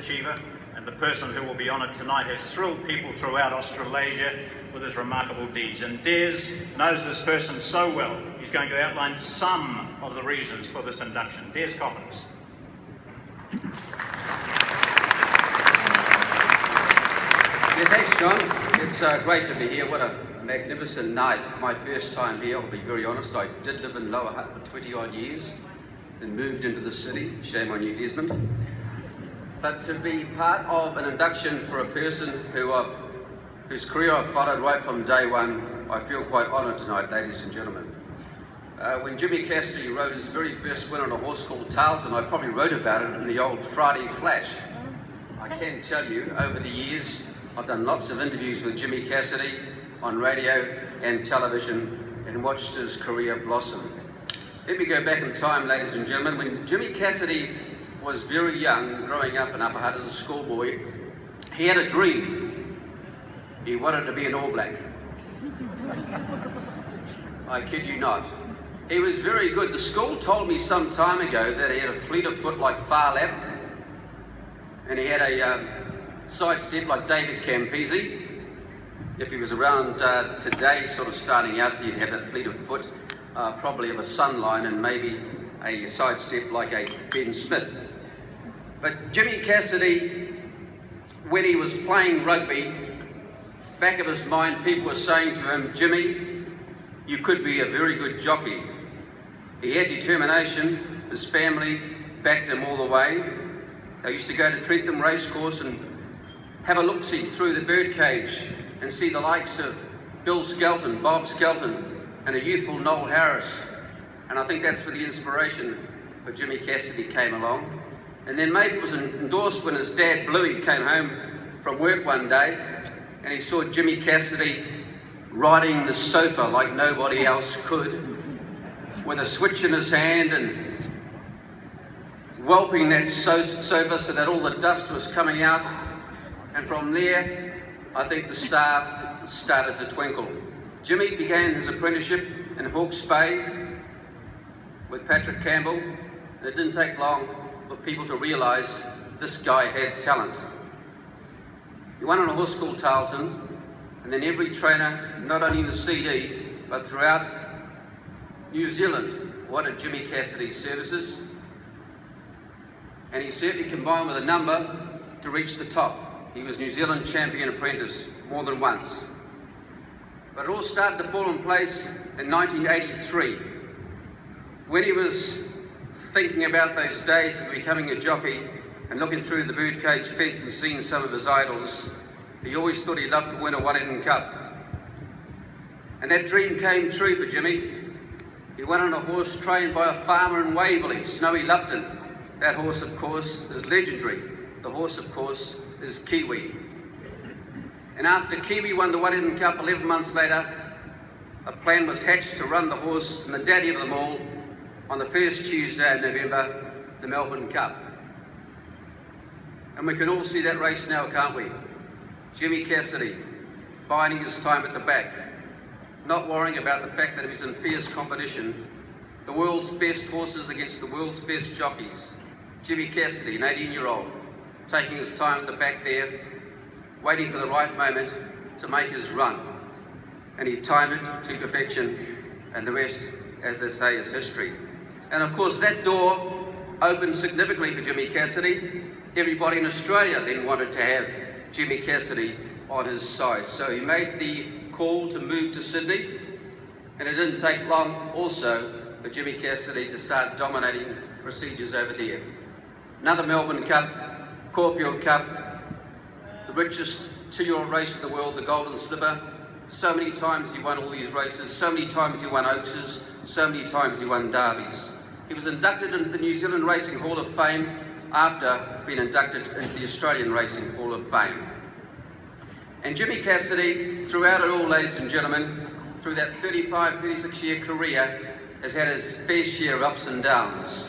achiever, and the person who will be honoured tonight has thrilled people throughout Australasia with his remarkable deeds. And Des knows this person so well, he's going to outline some of the reasons for this induction. Des Coppins. Yeah, thanks, John. It's great to be here. What a magnificent night. My first time here, I'll be very honest. I did live in Lower Hutt for 20 odd years, then moved into the city. Shame on you, Desmond. But to be part of an induction for a person whose career I've followed right from day one, I feel quite honoured tonight, ladies and gentlemen. When Jimmy Cassidy rode his very first win on a horse called Tarleton, I probably wrote about it in the old Friday Flash. I can tell you, over the years, I've done lots of interviews with Jimmy Cassidy on radio and television and watched his career blossom. Let me go back in time, ladies and gentlemen. When Jimmy Cassidy was very young, growing up in Upper Hutt as a schoolboy, he had a dream. He wanted to be an All Black. I kid you not. He was very good. The school told me some time ago that he had a fleet of foot like Far Lap, and he had a sidestep like David Campese. If he was around today, sort of starting out, he'd have a fleet of foot, probably of a Sunline, and maybe a sidestep like a Ben Smith. But Jimmy Cassidy, when he was playing rugby, back of his mind, people were saying to him, Jimmy, you could be a very good jockey. He had determination. His family backed him all the way. They used to go to Trentham Racecourse and have a look-see through the birdcage and see the likes of Bill Skelton, Bob Skelton, and a youthful Noel Harris. And I think that's where the inspiration for Jimmy Cassidy came along. And then maybe it was endorsed when his dad, Bluey, came home from work one day and he saw Jimmy Cassidy riding the sofa like nobody else could, with a switch in his hand and whelping that sofa so that all the dust was coming out. And from there, I think the star started to twinkle. Jimmy began his apprenticeship in Hawke's Bay with Patrick Campbell, and it didn't take long for people to realise this guy had talent. He won on a horse called Tarleton, and then every trainer, not only in the CD, but throughout New Zealand, wanted Jimmy Cassidy's services, and he certainly combined with a number to reach the top. He was New Zealand champion apprentice more than once. But it all started to fall in place in 1983, when he was thinking about those days of becoming a jockey and looking through the birdcage fence and seeing some of his idols. He always thought he'd love to win a One-Eden Cup. And that dream came true for Jimmy. He won on a horse trained by a farmer in Waverley, Snowy Lupton. That horse, of course, is legendary. The horse, of course, is Kiwi. And after Kiwi won the One-Eden Cup 11 months later, a plan was hatched to run the horse and the daddy of them all on the first Tuesday in November, the Melbourne Cup. And we can all see that race now, can't we? Jimmy Cassidy, biding his time at the back, not worrying about the fact that he was in fierce competition, the world's best horses against the world's best jockeys. Jimmy Cassidy, an 18-year-old, taking his time at the back there, waiting for the right moment to make his run. And he timed it to perfection, and the rest, as they say, is history. And of course, that door opened significantly for Jimmy Cassidy. Everybody in Australia then wanted to have Jimmy Cassidy on his side. So he made the call to move to Sydney, and it didn't take long also for Jimmy Cassidy to start dominating procedures over there. Another Melbourne Cup, Caulfield Cup, the richest two-year-old race in the world, the Golden Slipper. So many times he won all these races, so many times he won Oakses, so many times he won Derbies. He was inducted into the New Zealand Racing Hall of Fame after being inducted into the Australian Racing Hall of Fame. And Jimmy Cassidy, throughout it all, ladies and gentlemen, through that 35, 36-year career, has had his fair share of ups and downs.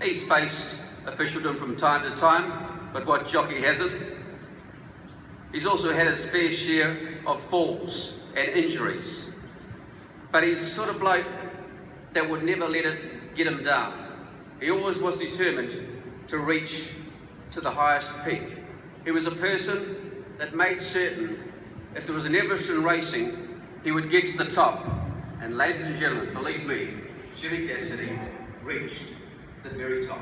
He's faced officialdom from time to time, but what jockey hasn't? He's also had his fair share of falls and injuries. But he's the sort of bloke that would never let it get him down. He always was determined to reach to the highest peak. He was a person that made certain if there was an Everest in racing, he would get to the top. And ladies and gentlemen, believe me, Jimmy Cassidy reached the very top.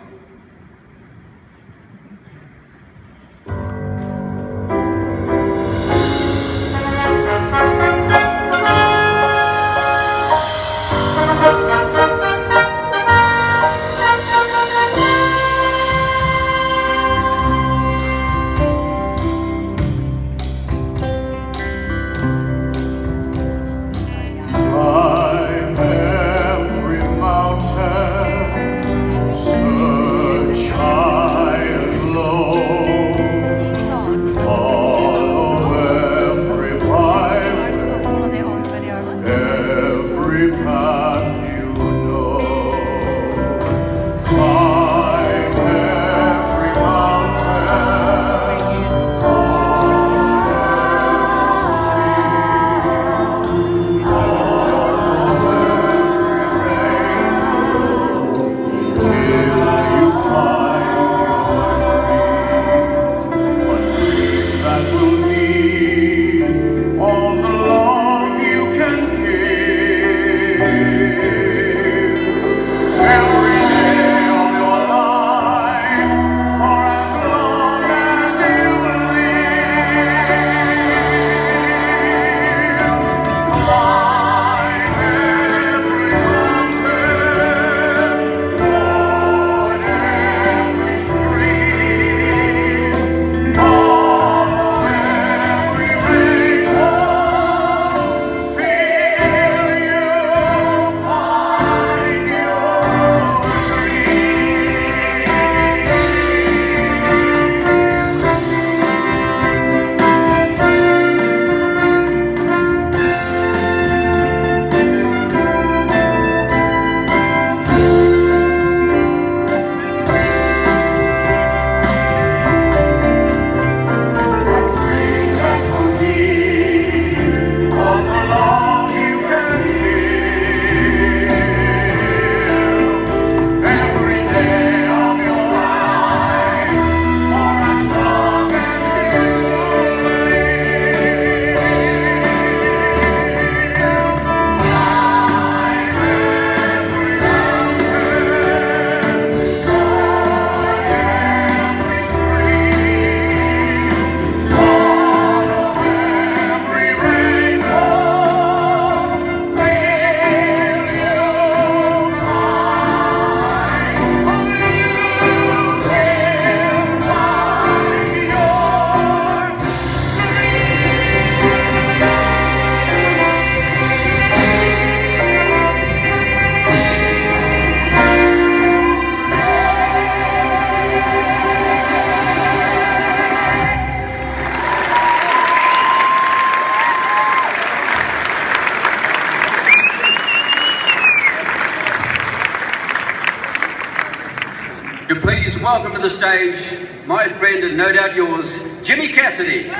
You please welcome to the stage my friend and no doubt yours, Jimmy Cassidy.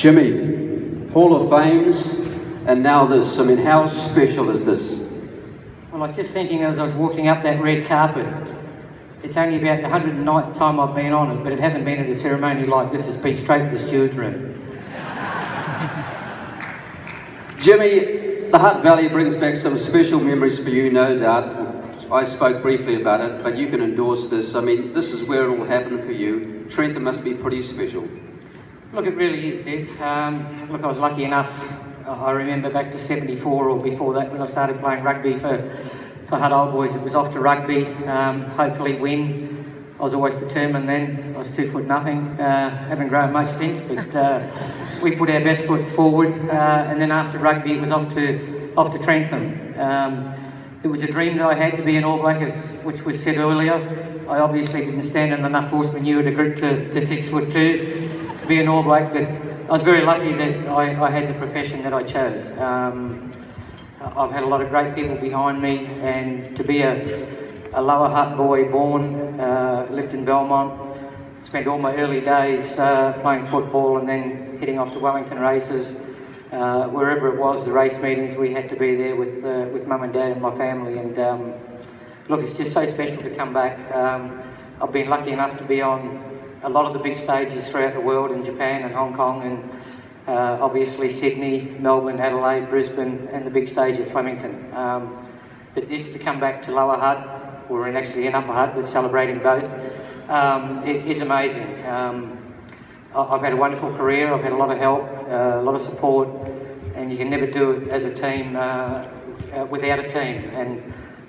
Jimmy, Hall of Fames, and now this. I mean, how special is this? Well, I was just thinking as I was walking up that red carpet, it's only about the 109th time I've been on it, but it hasn't been at a ceremony like this. It's been straight to the steward's room. Jimmy, the Hutt Valley brings back some special memories for you, no doubt. I spoke briefly about it, but you can endorse this. I mean, this is where it all happened for you. Trentham must be pretty special. Look, it really is, Des. Look, I was lucky enough I remember back to 74 or before that when I started playing rugby for Hutt Old Boys. It was off to rugby, hopefully win. I was always determined then. I was 2 foot nothing. Haven't grown much since, but we put our best foot forward. And then after rugby, it was off to Trentham. It was a dream that I had to be an All Black, which was said earlier. I obviously didn't stand in enough horse manure to 6'2" to be an All Black, but I was very lucky that I had the profession that I chose. I've had a lot of great people behind me, and to be a Lower Hutt boy born, lived in Belmont, spent all my early days playing football and then heading off to Wellington races. Wherever it was, the race meetings, we had to be there with Mum and Dad and my family. And look, it's just so special to come back. I've been lucky enough to be on a lot of the big stages throughout the world, in Japan and Hong Kong, and obviously Sydney, Melbourne, Adelaide, Brisbane, and the big stage at Flemington. But this to come back to Lower Hutt, or actually in Upper Hutt, but celebrating both, it is amazing. I've had a wonderful career. I've had a lot of help, a lot of support, and you can never do it as a team without a team. And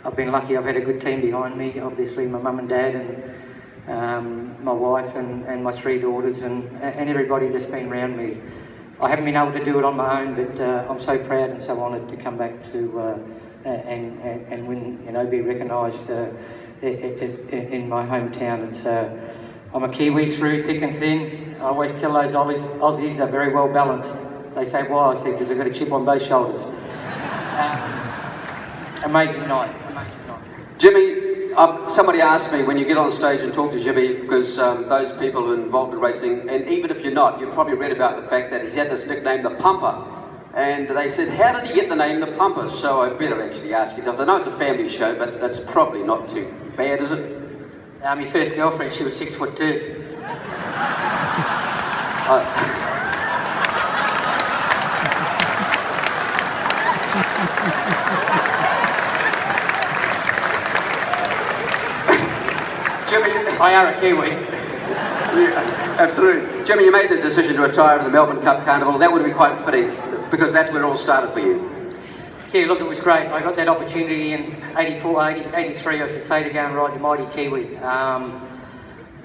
I've been lucky. I've had a good team behind me. Obviously, my mum and dad, and my wife, and my 3 daughters, and everybody that's been around me. I haven't been able to do it on my own, but I'm so proud and so honoured to come back to and win, be recognised in my hometown. It's I'm a Kiwi through thick and thin. I always tell those Aussies they're very well balanced. They say, why? I say, because I've got a chip on both shoulders. Amazing night. Jimmy, somebody asked me when you get on stage and talk to Jimmy, because those people who are involved in racing, and even if you're not, you've probably read about the fact that he's had this nickname, the Pumper. And they said, how did he get the name the Pumper? So I better actually ask you, because I know it's a family show, but that's probably not too bad, is it? My first girlfriend, she was 6'2". Jimmy, I are a Kiwi. Yeah, absolutely. Jimmy, you made the decision to retire from the Melbourne Cup Carnival. That would be quite fitting, because that's where it all started for you. Yeah, look, it was great. I got that opportunity in 83, I should say, to go and ride the mighty Kiwi.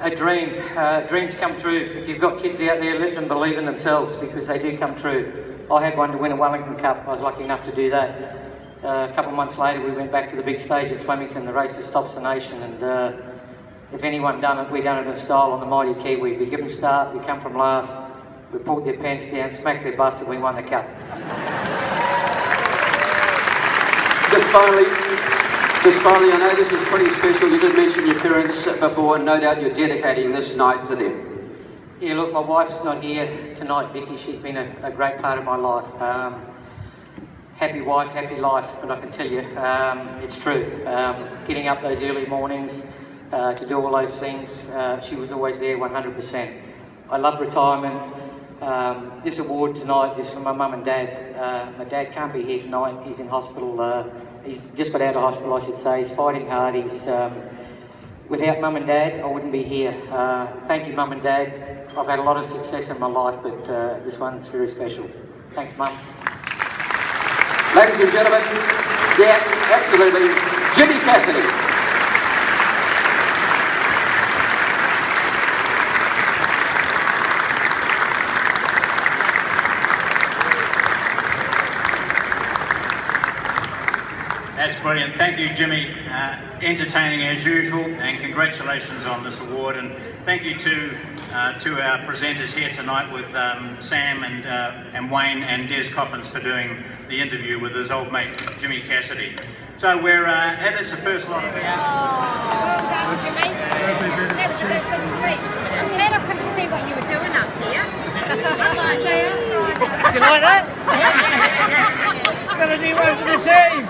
A dream. Dreams come true. If you've got kids out there, let them believe in themselves, because they do come true. I had one to win a Wellington Cup. I was lucky enough to do that. A couple of months later, we went back to the big stage at Flemington, the race that stops the nation, and if anyone done it, we done it in style on the mighty Kiwi. We give them start, we come from last, we pulled their pants down, smacked their butts, and we won the cup. Just finally, I know this is pretty special. You did mention your parents before, and no doubt you're dedicating this night to them. Yeah, look, my wife's not here tonight, Vicky. She's been a great part of my life. Happy wife, happy life, but I can tell you, it's true. Getting up those early mornings to do all those things, she was always there 100%. I love retirement. This award tonight is for my mum and dad. My dad can't be here tonight. He's in hospital. He's just got out of hospital, I should say. He's fighting hard. Without mum and dad, I wouldn't be here. Thank you, mum and dad. I've had a lot of success in my life, but this one's very special. Thanks, mum. Ladies and gentlemen, yeah, absolutely, Jimmy Cassidy. That's brilliant. Thank you, Jimmy. Entertaining as usual, and congratulations on this award. And thank you to our presenters here tonight, with Sam and Wayne and Des Coppins, for doing the interview with his old mate Jimmy Cassidy. So that's the first lot of it. Well done, Jimmy. That's great. I'm glad I couldn't see what you were doing up here. Do you like that? Got a new one for the team.